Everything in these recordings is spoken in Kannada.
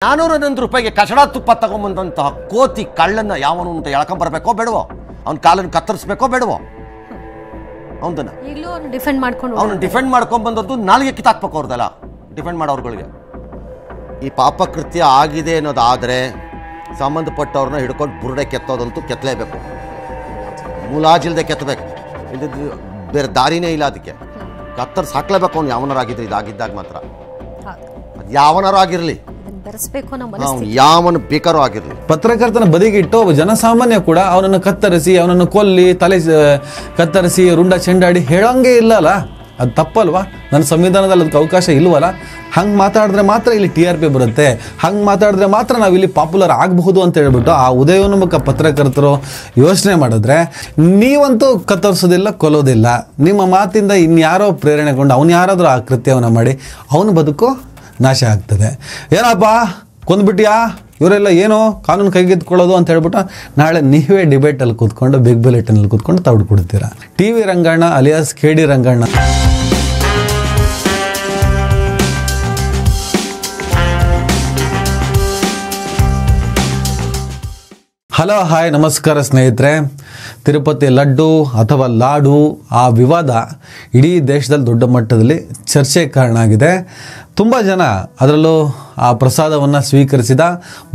₹400 ಕಚಡ ತುಪ್ಪ ತಗೊಂಬಂದಂತಹ ಕೋತಿ ಕಳ್ಳನ್ನ ಯಾವನು ಅಂತ ಎಳ್ಕೊಂಬರ್ಬೇಕೋ ಬೇಡವೋ, ಅವ್ನ ಕಾಲನ್ನು ಕತ್ತರಿಸ್ಬೇಕೋ ಬೇಡವೋ, ಅವನು ಡಿಫೆಂಡ್ ಮಾಡ್ಕೊಂಡ್ಬಂದದ್ದು ನಾಲ್ಗೆ ಕಿತ್ತಾಕ್ಬೇಕು. ಅವ್ರದಲ್ಲ ಡಿಫೆಂಡ್ ಮಾಡೋರ್ಗಳಿಗೆ ಈ ಪಾಪಕೃತ್ಯ ಆಗಿದೆ ಅನ್ನೋದಾದರೆ ಸಂಬಂಧಪಟ್ಟವ್ರನ್ನ ಹಿಡ್ಕೊಂಡು ಬುರುಡೆ ಕೆತ್ತೋದಂತೂ ಕೆತ್ತಲೇಬೇಕು, ಮುಲಾಜಿಲ್ದೆ ಕೆತ್ತಬೇಕು. ಇದು ಬೇರೆ ದಾರಿನೇ ಇಲ್ಲ, ಅದಕ್ಕೆ ಕತ್ತರಿಸಿ ಹಾಕ್ಲೇಬೇಕು. ಅವ್ನು ಯಾವನರಾಗಿದ್ರೆ ಇದಾಗಿದ್ದಾಗ ಮಾತ್ರ, ಅದು ಯಾವನರಾಗಿರಲಿ, ಯಾವನು ಬೇಕಾರೂ ಆಗಿರಲಿ. ಪತ್ರಕರ್ತನ ಬದಿಗಿಟ್ಟು ಜನಸಾಮಾನ್ಯ ಕೂಡ ಅವನನ್ನು ಕತ್ತರಿಸಿ, ಅವನನ್ನು ಕೊಲ್ಲಿ, ತಲೆ ಕತ್ತರಿಸಿ, ರುಂಡ ಚೆಂಡಾಡಿ ಹೇಳೋಂಗೆ ಇಲ್ಲಲ್ಲ, ಅದು ತಪ್ಪಲ್ವಾ? ನನ್ನ ಸಂವಿಧಾನದಲ್ಲಿ ಅದಕ್ಕೆ ಅವಕಾಶ ಇಲ್ವಲ್ಲ? ಹಂಗೆ ಮಾತಾಡಿದ್ರೆ ಮಾತ್ರ ಇಲ್ಲಿ TRP ಬರುತ್ತೆ, ಹಂಗೆ ಮಾತಾಡಿದ್ರೆ ಮಾತ್ರ ನಾವಿಲ್ಲಿ ಪಾಪ್ಯುಲರ್ ಆಗಬಹುದು ಅಂತ ಹೇಳ್ಬಿಟ್ಟು ಆ ಉದಯೋನ್ಮುಖ ಪತ್ರಕರ್ತರು ಯೋಚನೆ ಮಾಡಿದ್ರೆ, ನೀವಂತೂ ಕತ್ತರಿಸೋದಿಲ್ಲ, ಕೊಲ್ಲೋದಿಲ್ಲ. ನಿಮ್ಮ ಮಾತಿಂದ ಇನ್ಯಾರೋ ಪ್ರೇರಣೆಗೊಂಡು ಅವನು ಯಾರಾದರೂ ಆ ಕೃತ್ಯವನ್ನು ಮಾಡಿ ಅವನ ಬದುಕು ನಾಶ ಆಗ್ತದೆ. ಏನಪ್ಪ ಕೊಂದ್ಬಿಟ್ಯಾ, ಇವರೆಲ್ಲ ಏನೋ ಕಾನೂನು ಕೈಗೆತ್ಕೊಳ್ಳೋದು ಅಂತ ಹೇಳ್ಬಿಟ್ಟು ನಾಳೆ ನೀವೇ ಡಿಬೇಟಲ್ಲಿ ಕೂತ್ಕೊಂಡು ಬಿಗ್ ಬುಲೆಟಿನಲ್ಲಿ ಕೂತ್ಕೊಂಡು ತೌಡು ಕೊಡ್ತೀರಾ. TV Ranganna alias KD Ranganna. Hello, hi, ನಮಸ್ಕಾರ ಸ್ನೇಹಿತರೆ. ತಿರುಪತಿ ಲಡ್ಡು ಅಥವಾ ಲಾಡು ಆ ವಿವಾದ ಇಡೀ ದೇಶದಲ್ಲಿ ದೊಡ್ಡ ಮಟ್ಟದಲ್ಲಿ ಚರ್ಚೆಗೆ ಕಾರಣ ಆಗಿದೆ. ತುಂಬ ಜನ, ಅದರಲ್ಲೂ ಆ ಪ್ರಸಾದವನ್ನು ಸ್ವೀಕರಿಸಿದ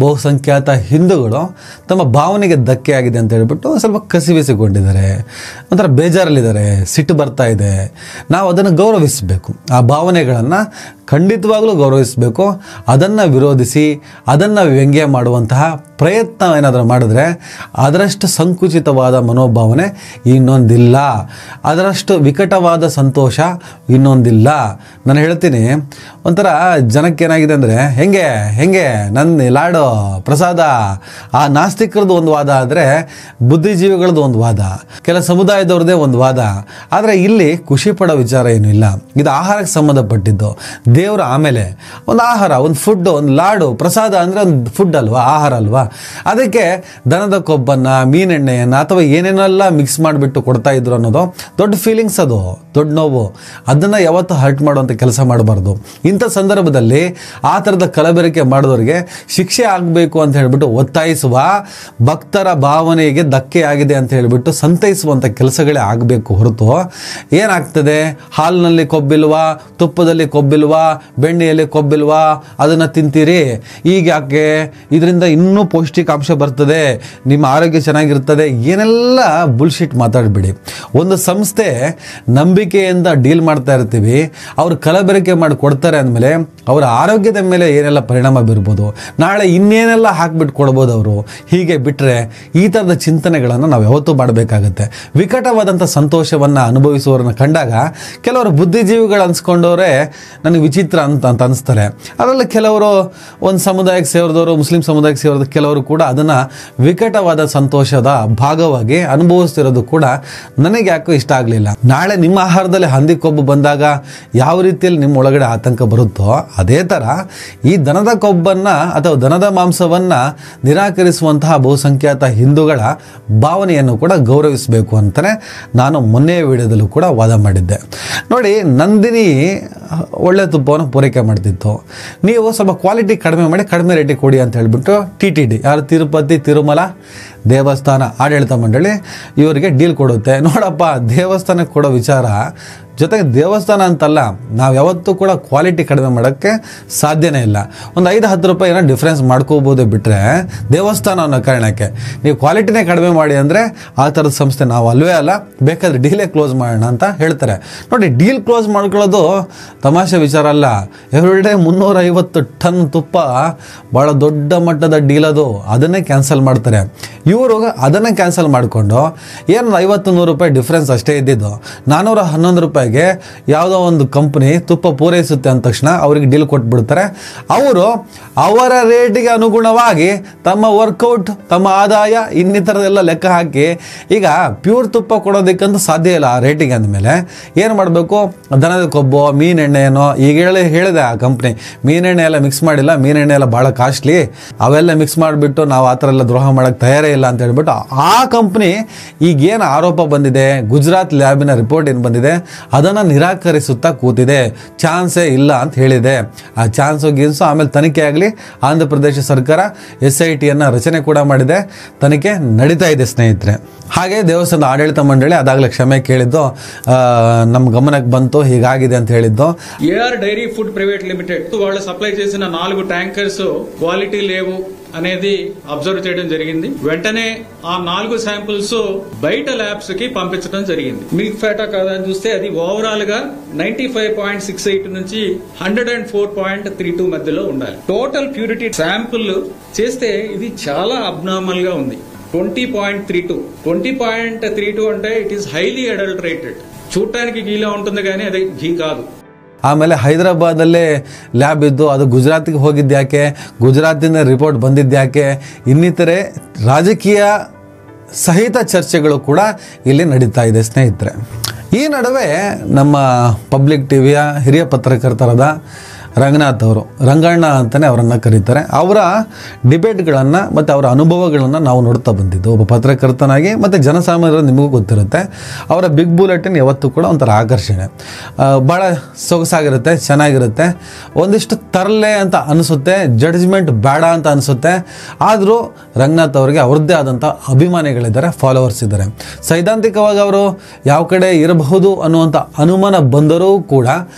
ಬಹುಸಂಖ್ಯಾತ ಹಿಂದೂಗಳು ತಮ್ಮ ಭಾವನೆಗೆ ಧಕ್ಕೆ ಆಗಿದೆ ಅಂತ ಹೇಳ್ಬಿಟ್ಟು ಸ್ವಲ್ಪ ಕಸಿವಿಸಿಕೊಂಡಿದ್ದಾರೆ, ಒಂಥರ ಬೇಜಾರಲ್ಲಿದ್ದಾರೆ, ಸಿಟ್ಟು ಬರ್ತಾ ಇದೆ. ನಾವು ಅದನ್ನು ಗೌರವಿಸಬೇಕು, ಆ ಭಾವನೆಗಳನ್ನು ಖಂಡಿತವಾಗಲೂ ಗೌರವಿಸಬೇಕು. ಅದನ್ನು ವಿರೋಧಿಸಿ ಅದನ್ನು ವ್ಯಂಗ್ಯ ಮಾಡುವಂತಹ ಪ್ರಯತ್ನ ಏನಾದರೂ ಮಾಡಿದ್ರೆ ಅದರಷ್ಟು ಸಂಕುಚಿತವಾದ ಮನೋಭಾವನೆ ಇನ್ನೊಂದಿಲ್ಲ, ಅದರಷ್ಟು ವಿಕಟವಾದ ಸಂತೋಷ ಇನ್ನೊಂದಿಲ್ಲ. ನಾನು ಹೇಳ್ತೀನಿ, ಒಂಥರ ಜನಕ್ಕೇನಾಗಿದೆ ಅಂದರೆ, ಹೆಂಗೆ ನನ್ನ ಲಾಡು ಪ್ರಸಾದ, ಆ ನಾಸ್ತಿಕರದ್ದು ಒಂದು ವಾದ ಆದರೆ ಬುದ್ಧಿಜೀವಿಗಳದ್ದು ಒಂದು ವಾದ, ಕೆಲ ಸಮುದಾಯದವ್ರದ್ದೇ ಒಂದು ವಾದ. ಆದರೆ ಇಲ್ಲಿ ಖುಷಿ ಪಡೋ ವಿಚಾರ ಏನೂ ಇಲ್ಲ. ಇದು ಆಹಾರಕ್ಕೆ ಸಂಬಂಧಪಟ್ಟಿದ್ದು. ದೇವರು ಆಮೇಲೆ ಒಂದು ಆಹಾರ, ಒಂದು ಫುಡ್, ಒಂದು ಲಾಡು ಪ್ರಸಾದ ಅಂದರೆ ಒಂದು ಫುಡ್ ಅಲ್ವಾ, ಆಹಾರ ಅಲ್ವಾ. ಅದಕ್ಕೆ ದನದ ಕೊಬ್ಬನ್ನು, ಮೀನೆಣ್ಣೆಯನ್ನು ಅಥವಾ ಏನೇನೆಲ್ಲ ಮಿಕ್ಸ್ ಮಾಡಿಬಿಟ್ಟು ಕೊಡ್ತಾ ಇದ್ರು ಅನ್ನೋದು ದೊಡ್ಡ ಫೀಲಿಂಗ್ಸ್, ಅದು ದೊಡ್ಡ ನೋವು. ಅದನ್ನು ಯಾವತ್ತೂ ಹರ್ಟ್ ಮಾಡುವಂಥ ಕೆಲಸ ಮಾಡಬಾರ್ದು. ಇಂಥ ಸಂದರ್ಭದಲ್ಲಿ ಆ ಥರದ ಕಲಬೆರಕೆ ಮಾಡಿದವರಿಗೆ ಶಿಕ್ಷೆ ಆಗಬೇಕು ಅಂತ ಹೇಳ್ಬಿಟ್ಟು ಒತ್ತಾಯಿಸುವ, ಭಕ್ತರ ಭಾವನೆಗೆ ಧಕ್ಕೆ ಆಗಿದೆ ಅಂತ ಹೇಳ್ಬಿಟ್ಟು ಸಂತೈಸುವಂಥ ಕೆಲಸಗಳೇ ಆಗಬೇಕು ಹೊರತು ಏನಾಗ್ತದೆ, ಹಾಲಿನಲ್ಲಿ ಕೊಬ್ಬಿಲ್ವಾ, ತುಪ್ಪದಲ್ಲಿ ಕೊಬ್ಬಿಲ್ವಾ, ಬೆಣ್ಣೆಯಲ್ಲಿ ಕೊಬ್ಬಿಲ್ವಾ, ಅದನ್ನು ತಿಂತೀರಿ, ಈಗ ಯಾಕೆ, ಇದರಿಂದ ಇನ್ನೂ ಪೌಷ್ಟಿಕಾಂಶ ಬರ್ತದೆ, ನಿಮ್ಮ ಆರೋಗ್ಯ ಚೆನ್ನಾಗಿರ್ತದೆ, ಏನೆಲ್ಲ ಬುಲ್ಶಿಟ್ ಮಾತಾಡಬೇಡಿ. ಒಂದು ಸಂಸ್ಥೆ ನಂಬಿಕೆಯಿಂದ ಡೀಲ್ ಮಾಡ್ತಾ ಇರ್ತೀವಿ, ಅವರು ಕಲಬೆರಕೆ ಮಾಡಿ ಕೊಡ್ತಾರೆ ಅಂದಮೇಲೆ ಅವರ ಆರೋಗ್ಯದ ಮೇಲೆ ಏನೆಲ್ಲ ಪರಿಣಾಮ ಬೀರ್ಬೋದು, ನಾಳೆ ಇನ್ನೇನೆಲ್ಲ ಹಾಕ್ಬಿಟ್ಟು ಕೊಡ್ಬೋದು ಅವರು. ಹೀಗೆ ಬಿಟ್ಟರೆ ಈ ಥರದ ಚಿಂತನೆಗಳನ್ನು ನಾವು ಯಾವತ್ತೂ ಮಾಡಬೇಕಾಗತ್ತೆ. ವಿಕಟವಾದಂಥ ಸಂತೋಷವನ್ನು ಅನುಭವಿಸುವವರನ್ನು ಕಂಡಾಗ ಕೆಲವರು ಬುದ್ಧಿಜೀವಿಗಳು ಅನ್ಸ್ಕೊಂಡವರೇ ನನಗೆ ವಿಚಿತ್ರ ಅಂತ ಅನಿಸ್ತಾರೆ. ಅದರಲ್ಲಿ ಕೆಲವರು ಒಂದು ಸಮುದಾಯಕ್ಕೆ ಸೇರಿದವರು, ಮುಸ್ಲಿಂ ಸಮುದಾಯಕ್ಕೆ ಸೇರಿದ ಕೆಲವರು ಕೂಡ ಅದನ್ನು ವಿಕಟವಾದ ಸಂತೋಷದ ಭಾಗವಾಗಿ ಅನುಭವಿಸ್ತಿರೋದು ಕೂಡ ನನಗೆ ಯಾಕೋ ಇಷ್ಟ ಆಗಲಿಲ್ಲ. ನಾಳೆ ನಿಮ್ಮ ಆಹಾರದಲ್ಲಿ ಹಂದಿ ಕೊಬ್ಬು ಬಂದಾಗ ಯಾವ ರೀತಿಯಲ್ಲಿ ನಿಮ್ಮ ಒಳಗಡೆ ಆತಂಕ ಬರುತ್ತೋ ಅದೇ ಥರ ಈ ದನದ ಕೊಬ್ಬನ್ನು ಅಥವಾ ದನದ ಮಾಂಸವನ್ನು ನಿರಾಕರಿಸುವಂತಹ ಬಹುಸಂಖ್ಯಾತ ಹಿಂದೂಗಳ ಭಾವನೆಯನ್ನು ಕೂಡ ಗೌರವಿಸಬೇಕು ಅಂತಲೇ ನಾನು ಮೊನ್ನೆಯ ವಿಡಿಯೋದಲ್ಲೂ ಕೂಡ ವಾದ ಮಾಡಿದ್ದೆ. ನೋಡಿ, ನಂದಿನಿ ಒಳ್ಳೆ ತುಪ್ಪವನ್ನು ಪೂರೈಕೆ ಮಾಡ್ತಿತ್ತು, ನೀವು ಸ್ವಲ್ಪ ಕ್ವಾಲಿಟಿ ಕಡಿಮೆ ಮಾಡಿ ಕಡಿಮೆ ರೇಟಿಗೆ ಕೊಡಿ ಅಂತ ಹೇಳ್ಬಿಟ್ಟು TTD, ಯಾರು ತಿರುಪತಿ ತಿರುಮಲ ದೇವಸ್ಥಾನ ಆಡಳಿತ ಮಂಡಳಿ, ಇವರಿಗೆ ಡೀಲ್ ಕೊಡುತ್ತೆ. ನೋಡಪ್ಪ, ದೇವಸ್ಥಾನಕ್ಕೆ ಕೊಡೋ ವಿಚಾರ ಜೊತೆಗೆ ದೇವಸ್ಥಾನ ಅಂತಲ್ಲ, ನಾವು ಯಾವತ್ತೂ ಕೂಡ ಕ್ವಾಲಿಟಿ ಕಡಿಮೆ ಮಾಡೋಕ್ಕೆ ಸಾಧ್ಯನೇ ಇಲ್ಲ. ಒಂದು 5-10 ರೂಪಾಯಿ ಏನೋ ಡಿಫ್ರೆನ್ಸ್ ಮಾಡ್ಕೋಬೋದೇ ಬಿಟ್ಟರೆ ದೇವಸ್ಥಾನ ಅನ್ನೋ ಕಾರಣಕ್ಕೆ ನೀವು ಕ್ವಾಲಿಟಿನೇ ಕಡಿಮೆ ಮಾಡಿ ಅಂದರೆ ಆ ಥರದ ಸಂಸ್ಥೆ ನಾವು ಅಲ್ವೇ ಅಲ್ಲ, ಬೇಕಾದರೆ ಡೀಲೇ ಕ್ಲೋಸ್ ಮಾಡೋಣ ಅಂತ ಹೇಳ್ತಾರೆ. ನೋಡಿ, ಡೀಲ್ ಕ್ಲೋಸ್ ಮಾಡ್ಕೊಳ್ಳೋದು ತಮಾಷೆ ವಿಚಾರ ಅಲ್ಲ. ಎವ್ರಿಡೇ 350 ಟನ್ ತುಪ್ಪ ಭಾಳ ದೊಡ್ಡ ಮಟ್ಟದ ಡೀಲ್ ಅದು, ಅದನ್ನೇ ಕ್ಯಾನ್ಸಲ್ ಮಾಡ್ತಾರೆ. ಇವರು ಅದನ್ನೇ ಕ್ಯಾನ್ಸಲ್ ಮಾಡಿಕೊಂಡು ಏನು 50-100 ರೂಪಾಯಿ ಡಿಫ್ರೆನ್ಸ್ ಅಷ್ಟೇ ಇದ್ದಿದ್ದು, 411 ರೂಪಾಯಿಗೆ ಯಾವುದೋ ಒಂದು ಕಂಪ್ನಿ ತುಪ್ಪ ಪೂರೈಸುತ್ತೆ ಅಂದ ತಕ್ಷಣ ಅವರಿಗೆ ಡೀಲ್ ಕೊಟ್ಬಿಡ್ತಾರೆ. ಅವರು ಅವರ ರೇಟಿಗೆ ಅನುಗುಣವಾಗಿ ತಮ್ಮ ವರ್ಕೌಟ್, ತಮ್ಮ ಆದಾಯ, ಇನ್ನಿತರದೆಲ್ಲ ಲೆಕ್ಕ ಹಾಕಿ, ಈಗ ಪ್ಯೂರ್ ತುಪ್ಪ ಕೊಡೋದಕ್ಕಂತೂ ಸಾಧ್ಯ ಇಲ್ಲ ಆ ರೇಟಿಗೆ ಅಂದಮೇಲೆ ಏನು ಮಾಡಬೇಕು, ದನದ ಕೊಬ್ಬು, ಮೀನೆಣ್ಣೆನೋ, ಈಗ ಹೇಳಿದೆ ಆ ಕಂಪ್ನಿ ಮೀನೆಣ್ಣೆ ಎಲ್ಲ ಮಿಕ್ಸ್ ಮಾಡಿಲ್ಲ, ಮೀನೆಣ್ಣೆ ಎಲ್ಲ ಭಾಳ ಕಾಸ್ಟ್ಲಿ, ಅವೆಲ್ಲ ಮಿಕ್ಸ್ ಮಾಡಿಬಿಟ್ಟು ನಾವು ಆ ಥರ ಎಲ್ಲ ದ್ರೋಹ ಮಾಡೋಕ್ಕೆ ತಯಾರೇ ಇಲ್ಲ ಅಂತ ಹೇಳ್ಬಿಟ್ಟು ಆ ಕಂಪ್ನಿ ಈಗೇನು ಆರೋಪ ಬಂದಿದೆ, ಗುಜರಾತ್ ಲ್ಯಾಬಿನ ರಿಪೋರ್ಟ್ ಏನು ಬಂದಿದೆ ಅದನ್ನು ನಿರಾಕರಿಸುತ್ತಾ ಕೂತಿದೆ, ಚಾನ್ಸೇ ಇಲ್ಲ ಅಂತ ಹೇಳಿದೆ. ಆ ಚಾನ್ಸು ಗೀನ್ಸು ಆಮೇಲೆ ತನಿಖೆ ಆಗಲಿ. ಆಂಧ್ರ ಪ್ರದೇಶ ಸರ್ಕಾರ SITಯನ್ನು ರಚನೆ ಕೂಡ ಮಾಡಿದೆ, ತನಿಖೆ ನಡೀತಾ ಇದೆ ಸ್ನೇಹಿತರೆ. ಹಾಗೆ ದೇವಸ್ಥಾನದ ಆಡಳಿತ ಮಂಡಳಿ ಅದಾಗಲೇ ಕ್ಷಮೆ ಕೇಳಿದ್ದು, ನಮ್ಮ ಗಮನಕ್ಕೆ ಬಂತು, ಹೀಗಾಗಿದೆ ಅಂತ ಹೇಳಿದ್ದು. AR dairy food private limited వాళ్ళు సప్లై చేసిన 4 ట్యాంకర్స్ క్వాలిటీ లేవు అనేది అబ్జర్వ్ చేయడం జరిగింది. వెంటనే ఆ 4 శాంపిల్స్ బయట ల్యాబ్స్ కి పంపించడం జరిగింది. మిల్క్ ఫ్యాటా కాదా అని చూస్తే అది ఓవరాల్ గా 95.68 నుంచి 104.32 మధ్యలో ఉండాలి. టోటల్ ప్యూరిటీ శాంపుల్ చేస్తే ఇది చాలా అబ్నార్మల్ గా ఉంది. 20.32 అంటే ఇట్ ఈస్ హైలీ అడల్టరేటెడ్. చూడటానికి ఘీలా ఉంటుంది కానీ అది ఘీ కాదు. ಆಮೇಲೆ ಹೈದರಾಬಾದಲ್ಲೇ ಲ್ಯಾಬ್ ಇದ್ದು ಅದು ಗುಜರಾತಿಗೆ ಹೋಗಿದ್ಯಾಕೆ, ಗುಜರಾತಿಂದ ರಿಪೋರ್ಟ್ ಬಂದಿದ್ಯಾಕೆ, ಇನ್ನಿತರೆ ರಾಜಕೀಯ ಸಹಿತ ಚರ್ಚೆಗಳು ಕೂಡ ಇಲ್ಲಿ ನಡೀತಾ ಇದೆ ಸ್ನೇಹಿತರೆ. ಈ ನಡುವೆ ನಮ್ಮ ಪಬ್ಲಿಕ್ ಟಿವಿಯ ಹಿರಿಯ ಪತ್ರಕರ್ತರಾದ ರಂಗನಾಥ್ ಅವರು, ರಂಗಣ್ಣ ಅಂತಲೇ ಅವರನ್ನು ಕರೀತಾರೆ, ಅವರ ಡಿಬೇಟ್ಗಳನ್ನು ಮತ್ತು ಅವರ ಅನುಭವಗಳನ್ನು ನಾವು ನೋಡ್ತಾ ಬಂದಿದ್ದು ಒಬ್ಬ ಪತ್ರಕರ್ತನಾಗಿ. ಮತ್ತು ಜನಸಾಮಾನ್ಯರು ನಿಮಗೂ ಗೊತ್ತಿರುತ್ತೆ, ಅವರ ಬಿಗ್ ಬುಲೆಟಿನ್ ಯಾವತ್ತೂ ಕೂಡ ಒಂಥರ ಆಕರ್ಷಣೆ, ಭಾಳ ಸೊಗಸಾಗಿರುತ್ತೆ, ಚೆನ್ನಾಗಿರುತ್ತೆ. ಒಂದಿಷ್ಟು ತರಲೆ ಅಂತ ಅನಿಸುತ್ತೆ, ಜಡ್ಜ್ಮೆಂಟ್ ಬೇಡ ಅಂತ ಅನಿಸುತ್ತೆ. ಆದರೂ ರಂಗನಾಥ್ ಅವರಿಗೆ ಅವ್ರದ್ದೇ ಆದಂಥ ಅಭಿಮಾನಿಗಳಿದ್ದಾರೆ, ಫಾಲೋವರ್ಸ್ ಇದ್ದಾರೆ. ಸೈದ್ಧಾಂತಿಕವಾಗಿ ಅವರು ಯಾವ ಕಡೆ ಇರಬಹುದು ಅನ್ನುವಂಥ ಅನುಮಾನ ಬಂದರೂ ಕೂಡ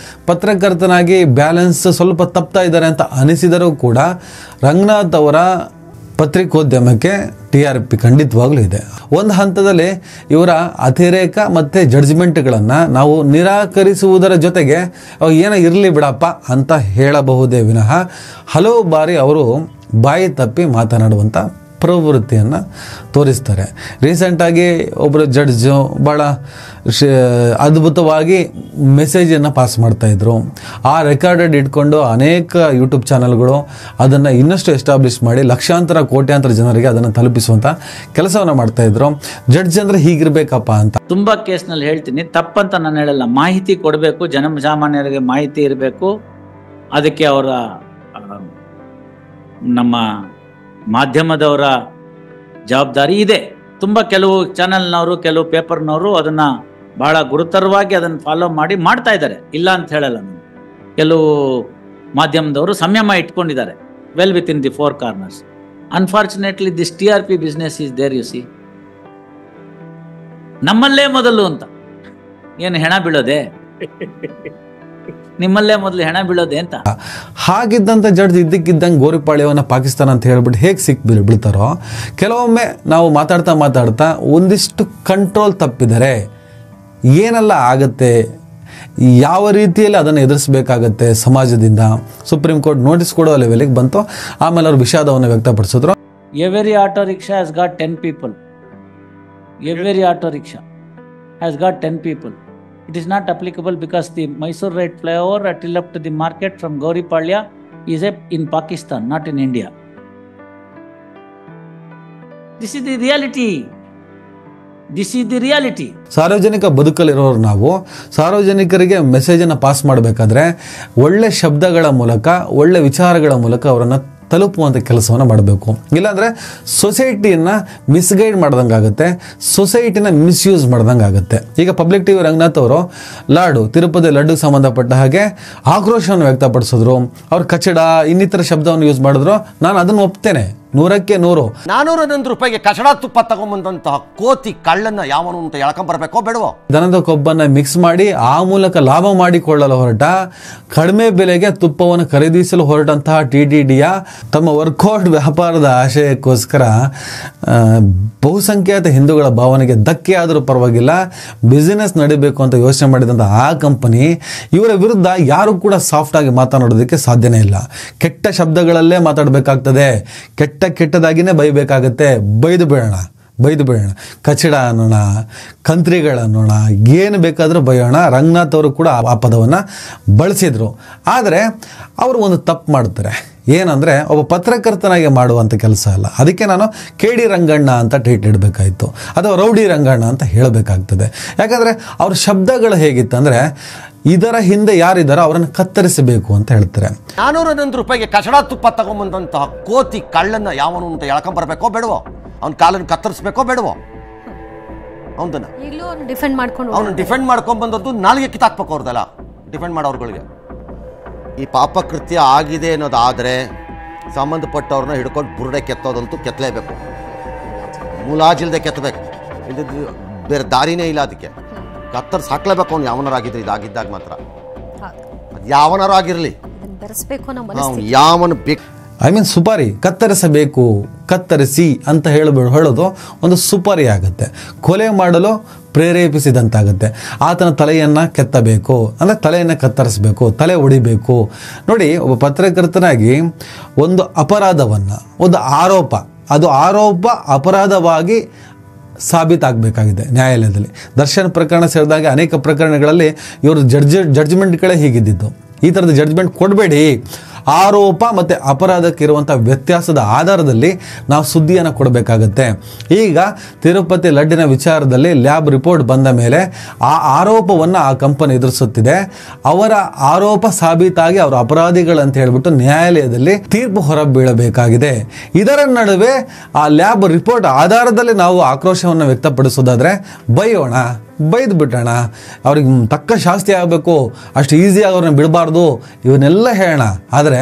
ಪತ್ರಕರ್ತನಾಗಿ ಬ್ಯಾಲೆನ್ಸ್ ಸ್ವಲ್ಪ ತಪ್ತಾ ಇದ್ದಾರೆ ಅಂತ ಅನಿಸಿದರೂ ಕೂಡ ರಂಗನಾಥ್ ಅವರ ಪತ್ರಿಕೋದ್ಯಮಕ್ಕೆ TRP ಖಂಡಿತವಾಗ್ಲೂ ಇದೆ. ಒಂದು ಹಂತದಲ್ಲಿ ಇವರ ಅತಿರೇಕ ಮತ್ತು ಜಡ್ಜ್ಮೆಂಟ್ಗಳನ್ನು ನಾವು ನಿರಾಕರಿಸುವುದರ ಜೊತೆಗೆ ಏನೋ ಇರಲಿ ಬಿಡಪ್ಪ ಅಂತ ಹೇಳಬಹುದೇ ವಿನಃ ಹಲವು ಬಾರಿ ಅವರು ಬಾಯಿ ತಪ್ಪಿ ಮಾತನಾಡುವಂಥ ಪ್ರವೃತ್ತಿಯನ್ನು ತೋರಿಸ್ತಾರೆ. ರೀಸೆಂಟಾಗಿ ಒಬ್ಬರು ಜಡ್ಜು ಭಾಳ ಅದ್ಭುತವಾಗಿ ಮೆಸೇಜನ್ನು ಪಾಸ್ ಮಾಡ್ತಾಯಿದ್ರು. ಆ ರೆಕಾರ್ಡೆಡ್ ಇಟ್ಕೊಂಡು ಅನೇಕ ಯೂಟ್ಯೂಬ್ ಚಾನಲ್ಗಳು ಅದನ್ನು ಇನ್ನಷ್ಟು ಎಸ್ಟಾಬ್ಲಿಷ್ ಮಾಡಿ ಲಕ್ಷಾಂತರ ಕೋಟ್ಯಾಂತರ ಜನರಿಗೆ ಅದನ್ನು ತಲುಪಿಸುವಂಥ ಕೆಲಸವನ್ನು ಮಾಡ್ತಾಯಿದ್ರು. ಜಡ್ಜ್ ಅಂದರೆ ಹೀಗಿರಬೇಕಪ್ಪ ಅಂತ. ತುಂಬ ಕೇಸ್ನಲ್ಲಿ ಹೇಳ್ತೀನಿ, ತಪ್ಪಂತ ನಾನು ಹೇಳಲ್ಲ. ಮಾಹಿತಿ ಕೊಡಬೇಕು, ಜನಸಾಮಾನ್ಯರಿಗೆ ಮಾಹಿತಿ ಇರಬೇಕು. ಅದಕ್ಕೆ ಅವರ ನಮ್ಮ ಮಾಧ್ಯಮದವರ ಜವಾಬ್ದಾರಿ ಇದೆ. ತುಂಬ ಕೆಲವು ಚಾನೆಲ್ನವರು, ಕೆಲವು ಪೇಪರ್ನವರು ಅದನ್ನು ಬಹಳ ಗುರುತರವಾಗಿ ಅದನ್ನು ಫಾಲೋ ಮಾಡಿ ಮಾಡ್ತಾ ಇದ್ದಾರೆ, ಇಲ್ಲ ಅಂತ ಹೇಳಲ್ಲ ನಾನು. ಕೆಲವು ಮಾಧ್ಯಮದವರು ಸಂಯಮ ಇಟ್ಕೊಂಡಿದ್ದಾರೆ, well within the 4 corners. Unfortunately this TRP business is there. You see, ನಮ್ಮಲ್ಲೇ ಮೊದಲು ಅಂತ ಏನು ಹೆಣ ಬೀಳೋದೆ, ನಿಮ್ಮಲ್ಲೇ ಮೊದಲು ಹೆಣ ಬೀಳೋದೆ ಅಂತ. ಹಾಗಿದ್ದಂಥ ಜಡ್ಜ್ ಇದ್ದಕ್ಕಿದ್ದಂಗೆ ಗೋರಿಪಾಳ್ಯವನ್ನು ಪಾಕಿಸ್ತಾನ ಅಂತ ಹೇಳ್ಬಿಟ್ಟು ಹೇಗೆ ಬೀಳ್ತಾರೋ, ಕೆಲವೊಮ್ಮೆ ನಾವು ಮಾತಾಡ್ತಾ ಒಂದಿಷ್ಟು ಕಂಟ್ರೋಲ್ ತಪ್ಪಿದರೆ ಏನೆಲ್ಲ ಆಗುತ್ತೆ, ಯಾವ ರೀತಿಯಲ್ಲಿ ಅದನ್ನು ಎದುರಿಸಬೇಕಾಗತ್ತೆ ಸಮಾಜದಿಂದ, ಸುಪ್ರೀಂ ಕೋರ್ಟ್ ನೋಟಿಸ್ ಕೊಡೋ ಲೆವೆಲಿಗೆ ಬಂತು. ಆಮೇಲೆ ಅವರು ವಿಷಾದವನ್ನು ವ್ಯಕ್ತಪಡಿಸಿದ್ರು. Every auto rickshaw has got 10 people. Every auto rickshaw has got 10 people. It is not applicable because the Mysore Right flyover till up to the market from Gauripalya is in Pakistan, not in India. This is the reality. This is the reality. ಸಾರ್ವಜನಿಕ ಬದುಕಲ್ಲಿರೋರು ನಾವು ಸಾರ್ವಜನಿಕರಿಗೆ ಮೆಸೇಜನ್ನು ಪಾಸ್ ಮಾಡಬೇಕಾದ್ರೆ ಒಳ್ಳೆ ಶಬ್ದಗಳ ಮೂಲಕ, ಒಳ್ಳೆ ವಿಚಾರಗಳ ಮೂಲಕ ಅವರನ್ನು ತಲುಪುವಂಥ ಕೆಲಸವನ್ನು ಮಾಡಬೇಕು. ಇಲ್ಲಾಂದರೆ ಸೊಸೈಟಿಯನ್ನು ಮಿಸ್ಗೈಡ್ ಮಾಡ್ದಂಗಾಗುತ್ತೆ, ಸೊಸೈಟಿನ ಮಿಸ್ಯೂಸ್ ಮಾಡ್ದಂಗೆ ಆಗುತ್ತೆ. ಈಗ ಪಬ್ಲಿಕ್ ಟಿವಿ ರಂಗನಾಥ್ ಅವರು ತಿರುಪತಿ ಲಡ್ಡುಗೆ ಸಂಬಂಧಪಟ್ಟ ಹಾಗೆ ಆಕ್ರೋಶವನ್ನು ವ್ಯಕ್ತಪಡಿಸಿದ್ರು. ಅವ್ರು ಕಚಡ ಇನ್ನಿತರ ಶಬ್ದವನ್ನು ಯೂಸ್ ಮಾಡಿದ್ರು. ನಾನು ಅದನ್ನು ಒಪ್ತೇನೆ, 100ಕ್ಕೆ 100. 411 ರೂಪಾಯಿಗೆ ಕಚಡ ತುಪ್ಪ ತಗೊಂಬಂದಂತಹ ಕೋತಿ ಕಳ್ಳನ್ನ ಯಾವನು ಅಂತ ಎಳ್ಕೊಂಬರ್ಬೇಕೋ ಬೇಡವೋ? ದನದ ಕೊಬ್ಬನ್ನು ಮಿಕ್ಸ್ ಮಾಡಿ ಆ ಮೂಲಕ ಲಾಭ ಮಾಡಿಕೊಳ್ಳಲು ಹೊರಟ, ಕಡಿಮೆ ಬೆಲೆಗೆ ತುಪ್ಪವನ್ನು ಖರೀದಿಸಲು ಹೊರಟಂತಹ TTDಯ ತಮ್ಮ ವರ್ಕೌಟ್ ವ್ಯಾಪಾರದ ಆಶಯಕ್ಕೋಸ್ಕರ ಬಹುಸಂಖ್ಯಾತ ಹಿಂದೂಗಳ ಭಾವನೆಗೆ ಧಕ್ಕೆ ಆದರೂ ಪರವಾಗಿಲ್ಲ, ಬಿಸಿನೆಸ್ ನಡಿಬೇಕು ಅಂತ ಯೋಚನೆ ಮಾಡಿದಂಥ ಆ ಕಂಪನಿ ಇವರ ವಿರುದ್ಧ ಯಾರು ಕೂಡ ಸಾಫ್ಟ್ ಆಗಿ ಮಾತನಾಡೋದಕ್ಕೆ ಸಾಧ್ಯನೇ ಇಲ್ಲ. ಕೆಟ್ಟ ಶಬ್ದಗಳಲ್ಲೇ ಮಾತಾಡಬೇಕಾಗ್ತದೆ, ಕೆಟ್ಟದಾಗಿನೇ ಬೈಬೇಕಾಗತ್ತೆ. ಬೈದು ಬೇಡೋಣ, ಕಚಡ ಅನ್ನೋಣ, ಕಂತ್ರಿಗಳನ್ನೋಣ, ಏನು ಬೇಕಾದರೂ ಬೈಯೋಣ. ರಂಗನಾಥ್ ಅವರು ಕೂಡ ಆ ಪದವನ್ನು ಬಳಸಿದರು. ಆದರೆ ಅವರು ಒಂದು ತಪ್ಪು ಮಾಡ್ತಾರೆ. ಏನಂದರೆ ಒಬ್ಬ ಪತ್ರಕರ್ತನಾಗಿ ಮಾಡುವಂಥ ಕೆಲಸ ಅಲ್ಲ. ಅದಕ್ಕೆ ನಾನು KD ರಂಗಣ್ಣ ಅಂತ ಟ್ವೀಟ್ ಇಡಬೇಕಾಯಿತು, ಅಥವಾ ರೌಡಿ ರಂಗಣ್ಣ ಅಂತ ಹೇಳಬೇಕಾಗ್ತದೆ. ಯಾಕಂದರೆ ಅವ್ರ ಶಬ್ದಗಳು ಹೇಗಿತ್ತಂದರೆ, ಇದರ ಹಿಂದೆ ಯಾರಿದ್ದಾರೋ ಅವರನ್ನು ಕತ್ತರಿಸಬೇಕು ಅಂತ ಹೇಳ್ತಾರೆ. 411 ರೂಪಾಯಿಗೆ ಕಚಡ ತುಪ್ಪ ತಗೊಂಬಂದಂತಹ ಕೋತಿ ಕಳ್ಳನ್ನ ಯಾವನು ಅಂತ ಎಳ್ಕೊಂಬರ್ಬೇಕೋ ಬೇಡವೋ? ಅವ್ನ ಕಾಲನ್ನು ಕತ್ತರಿಸ್ಬೇಕೋ ಬೇಡವೋ? ಅವನದನ್ನ ಈಗಲೂ ಅವ್ನು ಡಿಫೆಂಡ್ ಮಾಡ್ಕೊಂಡು ಅವನು ಡಿಫೆಂಡ್ ಮಾಡ್ಕೊಂಡು ಬಂದದ್ದು ನಾಲಿಗೆ ಕಿತ್ತಾಕ್ಬೇಕು ಅವ್ರದ್ದೆಲ್ಲ ಡಿಫೆಂಡ್ ಮಾಡೋರ್ಗಳಿಗೆ. ಈ ಪಾಪಕೃತ್ಯ ಆಗಿದೆ ಅನ್ನೋದಾದರೆ ಸಂಬಂಧಪಟ್ಟವ್ರನ್ನ ಹಿಡ್ಕೊಂಡು ಬುರುಡೆ ಕೆತ್ತೋದಂತೂ ಕೆತ್ತಲೇಬೇಕು, ಮುಲಾಜಿಲ್ದೆ ಕೆತ್ತಬೇಕು, ಇಲ್ಲದಿದ್ದು ಬೇರೆ ದಾರಿನೇ ಇಲ್ಲ. ಅದಕ್ಕೆ ಕತ್ತರಿಸಿ ಹಾಕ್ಲೇಬೇಕು ಅವ್ನು ಯಾವನರಾಗಿದ್ರೆ, ಇದಾಗಿದ್ದಾಗ ಮಾತ್ರ. ಅದು ಯಾವನಾರು ಆಗಿರಲಿ, ಬೆರೆಸ್ಬೇಕು ಅನ್ನೋ ನಾವು ಮನಸ್ಥಿತಿ. ಯಾವನು ಬೇಕು ಸುಪಾರಿ ಕತ್ತರಿಸಬೇಕು, ಕತ್ತರಿಸಿ ಅಂತ ಹೇಳೋದು ಒಂದು ಸುಪಾರಿ ಆಗುತ್ತೆ. ಕೊಲೆ ಮಾಡಲು ಪ್ರೇರೇಪಿಸಿದಂತಾಗುತ್ತೆ. ಆತನ ತಲೆಯನ್ನು ಕೆತ್ತಬೇಕು ಅಂದರೆ ತಲೆಯನ್ನು ಕತ್ತರಿಸಬೇಕು, ತಲೆ ಹೊಡಿಬೇಕು. ನೋಡಿ, ಒಬ್ಬ ಪತ್ರಕರ್ತನಾಗಿ ಒಂದು ಅಪರಾಧವನ್ನು, ಒಂದು ಅದು ಆರೋಪ ಅಪರಾಧವಾಗಿ ಸಾಬೀತಾಗಬೇಕಾಗಿದೆ ನ್ಯಾಯಾಲಯದಲ್ಲಿ. ದರ್ಶನ್ ಪ್ರಕರಣ ಸೇರಿದಾಗ ಅನೇಕ ಪ್ರಕರಣಗಳಲ್ಲಿ ಇವರು ಜಡ್ಜ್ಮೆಂಟ್ಗಳೇ ಹೀಗಿದ್ದಿದ್ದು. ಈ ಥರದ ಜಡ್ಜ್ಮೆಂಟ್ ಕೊಡಬೇಡಿ, ಆರೋಪ ಮತ್ತು ಅಪರಾಧಕ್ಕೆ ಇರುವಂಥ ವ್ಯತ್ಯಾಸದ ಆಧಾರದಲ್ಲಿ ನಾವು ಸುದ್ದಿಯನ್ನು ಕೊಡಬೇಕಾಗತ್ತೆ. ಈಗ ತಿರುಪತಿ ಲಡ್ಡಿನ ವಿಚಾರದಲ್ಲಿ ಲ್ಯಾಬ್ ರಿಪೋರ್ಟ್ ಬಂದ ಮೇಲೆ ಆ ಆರೋಪವನ್ನು ಆ ಕಂಪನಿ ಎದುರಿಸುತ್ತಿದೆ. ಅವರ ಆರೋಪ ಸಾಬೀತಾಗಿ ಅವರು ಅಪರಾಧಿಗಳಂತ ಹೇಳ್ಬಿಟ್ಟು ನ್ಯಾಯಾಲಯದಲ್ಲಿ ತೀರ್ಪು ಹೊರಬೀಳಬೇಕಾಗಿದೆ. ಇದರ ನಡುವೆ ಆ ಲ್ಯಾಬ್ ರಿಪೋರ್ಟ್ ಆಧಾರದಲ್ಲಿ ನಾವು ಆಕ್ರೋಶವನ್ನು ವ್ಯಕ್ತಪಡಿಸೋದಾದರೆ ಬೈದು ಬಿಟ್ಟೋಣ, ಅವ್ರಿಗೆ ತಕ್ಕ ಶಾಸ್ತಿ ಆಗಬೇಕು, ಅಷ್ಟು ಈಸಿಯಾಗಿ ಅವ್ರನ್ನ ಬಿಡಬಾರ್ದು, ಇವನ್ನೆಲ್ಲ ಹೇಳೋಣ. ಆದರೆ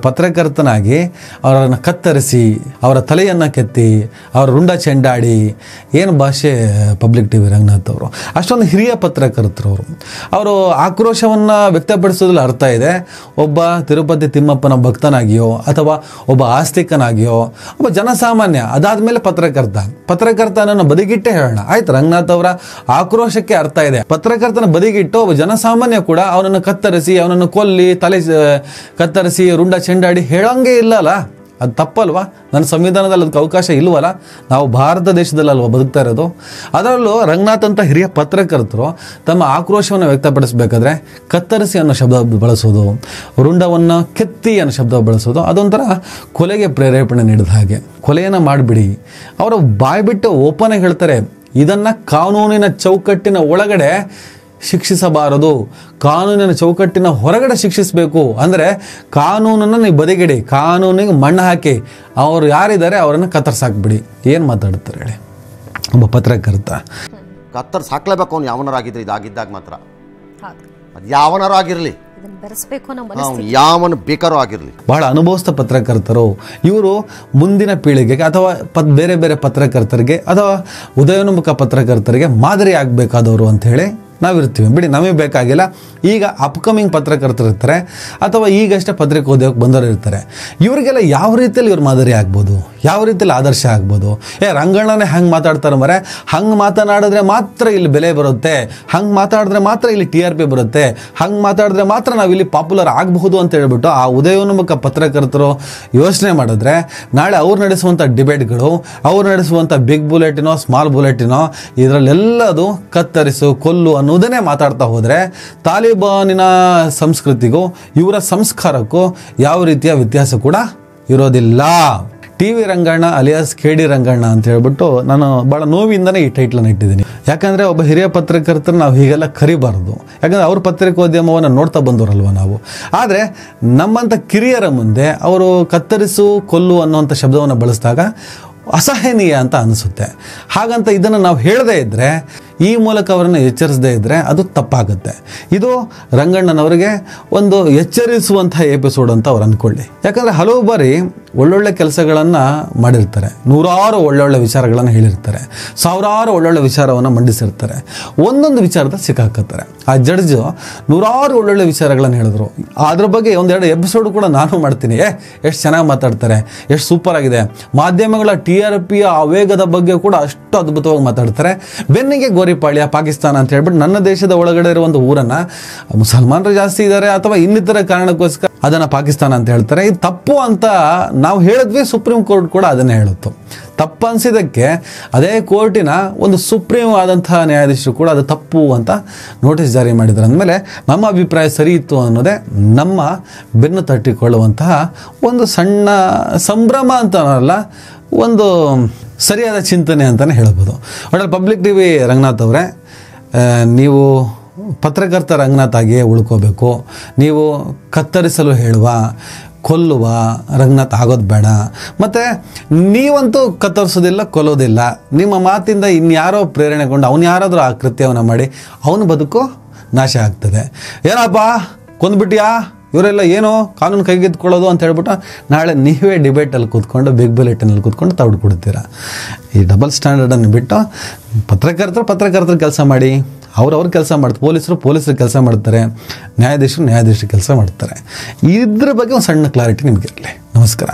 ಪತ್ರಕರ್ತನಾಗಿ ಅವರನ್ನು ಕತ್ತರಿಸಿ, ಅವರ ತಲೆಯನ್ನು ಕೆತ್ತಿ, ಅವರ ರುಂಡ ಚೆಂಡಾಡಿ, ಏನು ಭಾಷೆ ಪಬ್ಲಿಕ್ ಟಿವಿ ರಂಗನಾಥ್ ಅವರು ಅಷ್ಟೊಂದು ಹಿರಿಯ ಪತ್ರಕರ್ತರು. ಅವರು ಆಕ್ರೋಶವನ್ನು ವ್ಯಕ್ತಪಡಿಸೋದ್ರಲ್ಲಿ ಅರ್ಥ ಇದೆ. ಒಬ್ಬ ತಿರುಪತಿ ತಿಮ್ಮಪ್ಪನ ಭಕ್ತನಾಗಿಯೋ ಅಥವಾ ಒಬ್ಬ ಆಸ್ತಿಕನಾಗಿಯೋ, ಒಬ್ಬ ಜನಸಾಮಾನ್ಯ, ಅದಾದಮೇಲೆ ಪತ್ರಕರ್ತನನ್ನು ಬದಿಗಿಟ್ಟೇ ಹೇಳೋಣ. ಆಯ್ತು, ರಂಗನಾಥ್ ಅವರ ಆಕ್ರೋಶಕ್ಕೆ ಅರ್ಥ ಇದೆ. ಪತ್ರಕರ್ತನ ಬದಿಗಿಟ್ಟು ಒಬ್ಬ ಜನಸಾಮಾನ್ಯ ಕೂಡ ಅವನನ್ನು ಕತ್ತರಿಸಿ, ಅವನನ್ನು ಕೊಲ್ಲಿ, ತಲೆ ಕತ್ತರಿಸಿ, ರುಂಡ ಚೆಂಡಾಡಿ ಹೇಳೋಂಗೆ ಇಲ್ಲಲ್ಲ. ಅದು ತಪ್ಪಲ್ವಾ? ನನ್ನ ಸಂವಿಧಾನದಲ್ಲಿ ಅದಕ್ಕೆ ಅವಕಾಶ ಇಲ್ವಲ್ಲ? ನಾವು ಭಾರತ ದೇಶದಲ್ಲಲ್ವ ಬದುಕ್ತಾ ಇರೋದು? ಅದರಲ್ಲೂ ರಂಗನಾಥ್ ಅಂತ ಹಿರಿಯ ಪತ್ರಕರ್ತರು ತಮ್ಮ ಆಕ್ರೋಶವನ್ನು ವ್ಯಕ್ತಪಡಿಸಬೇಕಾದ್ರೆ ಕತ್ತರಿಸಿ ಅನ್ನೋ ಶಬ್ದ ಬಳಸೋದು, ರುಂಡವನ್ನು ಕೆತ್ತಿ ಅನ್ನೋ ಶಬ್ದ ಬಳಸೋದು, ಅದೊಂಥರ ಕೊಲೆಗೆ ಪ್ರೇರೇಪಣೆ ನೀಡಿದ ಹಾಗೆ. ಕೊಲೆಯನ್ನು ಮಾಡಿಬಿಡಿ. ಅವರು ಬಾಯ್ಬಿಟ್ಟು ಓಪನ್ ಆಗಿ ಹೇಳ್ತಾರೆ, ಇದನ್ನು ಕಾನೂನಿನ ಚೌಕಟ್ಟಿನ ಒಳಗಡೆ ಶಿಕ್ಷಿಸಬಾರದು, ಕಾನೂನಿನ ಚೌಕಟ್ಟಿನ ಹೊರಗಡೆ ಶಿಕ್ಷಿಸಬೇಕು. ಅಂದರೆ ಕಾನೂನನ್ನು ನೀವು ಬದಿಗಿಡಿ, ಕಾನೂನಿಗೆ ಮಣ್ಣು ಹಾಕಿ, ಅವರು ಯಾರಿದ್ದಾರೆ ಅವರನ್ನು ಕತ್ತರಿಸಾಕ್ಬಿಡಿ. ಏನು ಮಾತಾಡ್ತಾರೆ ಹೇಳಿ ಒಬ್ಬ ಪತ್ರಕರ್ತ? ಕತ್ತರಿಸಿ ಹಾಕ್ಲೇಬೇಕು ಅವ್ನು ಯಾವನರಾಗಿದ್ರೆ, ಇದಾಗಿದ್ದಾಗ ಮಾತ್ರ. ಅದು ಯಾವನಾರು ಆಗಿರಲಿ, ಬೆರೆಸ್ಬೇಕು ಅನ್ನೋ ನಾವು ಮನಸ್ಥಿತಿ. ಯಾವನು ಬೇಕಾರೋ ಆಗಿರಲಿ. ಬಹಳ ಅನುಭವಿಸಿದ ಪತ್ರಕರ್ತರು ಇವರು. ಮುಂದಿನ ಪೀಳಿಗೆಗೆ ಅಥವಾ ಬೇರೆ ಬೇರೆ ಪತ್ರಕರ್ತರಿಗೆ ಅಥವಾ ಉದಯೋನ್ಮುಖ ಪತ್ರಕರ್ತರಿಗೆ ಮಾದರಿ ಆಗಬೇಕಾದವರು ಅಂಥೇಳಿ ನಾವಿರ್ತೀವಿ. ಬಿಡಿ, ನಮಗೆ ಬೇಕಾಗಿಲ್ಲ. ಈಗ ಅಪ್ಕಮಿಂಗ್ ಪತ್ರಕರ್ತರು ಇರ್ತಾರೆ ಅಥವಾ ಈಗಷ್ಟೇ ಪತ್ರಿಕೋದ್ಯೋಗಕ್ಕೆ ಬಂದವರು ಇರ್ತಾರೆ. ಇವರಿಗೆಲ್ಲ ಯಾವ ರೀತಿಯಲ್ಲಿ ಇವ್ರು ಮಾದರಿ ಆಗ್ಬೋದು, ಯಾವ ರೀತಿಯಲ್ಲಿ ಆದರ್ಶ ಆಗ್ಬೋದು? ರಂಗಣ್ಣನೇ ಹಂಗೆ ಮಾತಾಡ್ತಾರೆ ಮರೆ, ಹಂಗೆ ಮಾತನಾಡಿದ್ರೆ ಮಾತ್ರ ಇಲ್ಲಿ ಬೆಲೆ ಬರುತ್ತೆ, ಹಂಗೆ ಮಾತಾಡಿದ್ರೆ ಮಾತ್ರ ಇಲ್ಲಿ TRP ಬರುತ್ತೆ, ಹಂಗೆ ಮಾತಾಡಿದ್ರೆ ಮಾತ್ರ ನಾವು ಇಲ್ಲಿ ಪಾಪ್ಯುಲರ್ ಆಗಬಹುದು ಅಂತ ಹೇಳ್ಬಿಟ್ಟು ಆ ಉದಯೋನ್ಮುಖ ಪತ್ರಕರ್ತರು ಯೋಚನೆ ಮಾಡಿದ್ರೆ ನಾಳೆ ಅವ್ರು ನಡೆಸುವಂಥ ಡಿಬೇಟ್ಗಳು, ಅವ್ರು ನಡೆಸುವಂಥ ಬಿಗ್ ಬುಲೆಟಿನೋ ಸ್ಮಾಲ್ ಬುಲೆಟಿನೋ ಇದರಲ್ಲೆಲ್ಲದು ಕತ್ತರಿಸು, ಕೊಲ್ಲು ಅನ್ನೋದನ್ನೇ ಮಾತಾಡ್ತಾ ಹೋದರೆ ತಾಲಿಬಾನಿನ ಸಂಸ್ಕೃತಿಗೂ ಇವರ ಸಂಸ್ಕಾರಕ್ಕೂ ಯಾವ ರೀತಿಯ ವ್ಯತ್ಯಾಸ ಕೂಡ ಇರೋದಿಲ್ಲ. TV Ranganna alias KD Ranganna ಅಂತ ಹೇಳ್ಬಿಟ್ಟು ನಾನು ಭಾಳ ನೋವಿಂದನೇ ಈ ಟೈಟ್ಲನ್ನು ಇಟ್ಟಿದ್ದೀನಿ. ಯಾಕಂದರೆ ಒಬ್ಬ ಹಿರಿಯ ಪತ್ರಕರ್ತರು ನಾವು ಹೀಗೆಲ್ಲ ಕರಿಬಾರ್ದು. ಯಾಕಂದರೆ ಅವ್ರ ಪತ್ರಿಕೋದ್ಯಮವನ್ನು ನೋಡ್ತಾ ಬಂದವರಲ್ವ ನಾವು. ಆದರೆ ನಮ್ಮಂಥ ಕಿರಿಯರ ಮುಂದೆ ಅವರು ಕತ್ತರಿಸು, ಕೊಲ್ಲು ಅನ್ನುವಂಥ ಶಬ್ದವನ್ನು ಬಳಸಿದಾಗ ಅಸಹನೀಯ ಅಂತ ಅನಿಸುತ್ತೆ. ಹಾಗಂತ ಇದನ್ನು ನಾವು ಹೇಳದೇ ಇದ್ದರೆ, ಈ ಮೂಲಕ ಅವರನ್ನು ಎಚ್ಚರಿಸದೇ ಇದ್ದರೆ ಅದು ತಪ್ಪಾಗುತ್ತೆ. ಇದು ರಂಗಣ್ಣನವರಿಗೆ ಒಂದು ಎಚ್ಚರಿಸುವಂಥ ಎಪಿಸೋಡ್ ಅಂತ ಅವ್ರು ಅಂದ್ಕೊಳ್ಳಿ. ಯಾಕಂದರೆ ಹಲವು ಬಾರಿ ಒಳ್ಳೊಳ್ಳೆ ಕೆಲಸಗಳನ್ನು ಮಾಡಿರ್ತಾರೆ, ನೂರಾರು ಒಳ್ಳೊಳ್ಳೆ ವಿಚಾರಗಳನ್ನು ಹೇಳಿರ್ತಾರೆ, ಸಾವಿರಾರು ಒಳ್ಳೊಳ್ಳೆ ವಿಚಾರವನ್ನು ಮಂಡಿಸಿರ್ತಾರೆ. ಒಂದೊಂದು ವಿಚಾರದ ಸಿಕ್ಕಾಕತ್ತಾರೆ. ಆ ಜಡ್ಜು ನೂರಾರು ಒಳ್ಳೊಳ್ಳೆ ವಿಚಾರಗಳನ್ನು ಹೇಳಿದ್ರು, ಅದ್ರ ಬಗ್ಗೆ ಒಂದೆರಡು ಎಪಿಸೋಡ್ ಕೂಡ ನಾನು ಮಾಡ್ತೀನಿ. ಎಷ್ಟು ಚೆನ್ನಾಗಿ ಮಾತಾಡ್ತಾರೆ, ಎಷ್ಟು ಸೂಪರ್ ಆಗಿದೆ. ಮಾಧ್ಯಮಗಳ TRP ಆವೇಗದ ಬಗ್ಗೆ ಕೂಡ ಅಷ್ಟು ಅದ್ಭುತವಾಗಿ ಮಾತಾಡ್ತಾರೆ. ಬೆನ್ನಿಗೆ ಗೋರಿಪಾಳ್ಯ ಪಾಕಿಸ್ತಾನ ಅಂತ ಹೇಳ್ಬಿಟ್ಟು ನನ್ನ ದೇಶದ ಒಳಗಡೆ ಇರುವ ಒಂದು ಊರನ್ನು ಮುಸಲ್ಮಾನರು ಜಾಸ್ತಿ ಇದ್ದಾರೆ ಅಥವಾ ಇನ್ನಿತರ ಕಾರಣಕ್ಕೋಸ್ಕರ ಅದನ್ನು ಪಾಕಿಸ್ತಾನ ಅಂತ ಹೇಳ್ತಾರೆ. ಇದು ತಪ್ಪು ಅಂತ ನಾವು ಹೇಳಿದ್ವಿ, ಸುಪ್ರೀಂ ಕೋರ್ಟ್ ಕೂಡ ಅದನ್ನೇ ಹೇಳುತ್ತು. ತಪ್ಪು ಅನಿಸಿದ್ದಕ್ಕೆ ಅದೇ ಕೋರ್ಟಿನ ಒಂದು ಸುಪ್ರೀಂ ಆದಂತಹ ನ್ಯಾಯಾಧೀಶರು ಕೂಡ ಅದು ತಪ್ಪು ಅಂತ ನೋಟಿಸ್ ಜಾರಿ ಮಾಡಿದ್ರು. ಅಂದಮೇಲೆ ನಮ್ಮ ಅಭಿಪ್ರಾಯ ಸರಿ ಇತ್ತು ಅನ್ನೋದೇ ನಮ್ಮ ಬೆನ್ನು ತಟ್ಟಿಕೊಳ್ಳುವಂತಹ ಒಂದು ಸಣ್ಣ ಸಂಭ್ರಮ ಅಂತ ಅನ್ನೋಲ್ಲ, ಒಂದು ಸರಿಯಾದ ಚಿಂತನೆ ಅಂತಲೇ ಹೇಳ್ಬೋದು. ಒಳ್ಳೆ ಪಬ್ಲಿಕ್ TV ರಂಗನಾಥ್ ಅವರೇ, ನೀವು ಪತ್ರಕರ್ತ ರಂಗನಾಥ್ ಆಗಿಯೇ ಉಳ್ಕೋಬೇಕು. ನೀವು ಕತ್ತರಿಸಲು ಹೇಳುವ, ಕೊಲ್ಲುವ ರಂಗನಾಥ್ ಆಗೋದು ಬೇಡ. ಮತ್ತು ನೀವಂತೂ ಕತ್ತರಿಸೋದಿಲ್ಲ, ಕೊಲ್ಲೋದಿಲ್ಲ. ನಿಮ್ಮ ಮಾತಿಂದ ಇನ್ಯಾರೋ ಪ್ರೇರಣೆಗೊಂಡು ಅವನು ಯಾರಾದರೂ ಆ ಕೃತ್ಯವನ್ನು ಮಾಡಿ ಅವನ ಬದುಕು ನಾಶ ಆಗ್ತದೆ. ಏನಪ್ಪ ಕೊಂದ್ಬಿಟ್ಯಾ, ಇವರೆಲ್ಲ ಏನೋ ಕಾನೂನು ಕೈಗೆತ್ಕೊಳ್ಳೋದು ಅಂತ ಹೇಳ್ಬಿಟ್ಟು ನಾಳೆ ನೀವೇ ಡಿಬೇಟಲ್ಲಿ ಕೂತ್ಕೊಂಡು ಬಿಗ್ ಬುಲೆಟಿನಲ್ಲಿ ಕೂತ್ಕೊಂಡು ತೌಡು ಕೊಡ್ತೀರಾ. ಈ ಡಬಲ್ ಸ್ಟ್ಯಾಂಡರ್ಡನ್ನು ಬಿಟ್ಟು ಪತ್ರಕರ್ತರು ಕೆಲಸ ಮಾಡಿ, ಅವ್ರವ್ರ ಕೆಲಸ ಮಾಡ್ತಾರೆ, ಪೊಲೀಸರು ಕೆಲಸ ಮಾಡ್ತಾರೆ, ನ್ಯಾಯಾಧೀಶರು ಕೆಲಸ ಮಾಡ್ತಾರೆ. ಇದ್ರ ಬಗ್ಗೆ ಒಂದು ಸಣ್ಣ ಕ್ಲಾರಿಟಿ ನಿಮಗಿರಲಿ. ನಮಸ್ಕಾರ.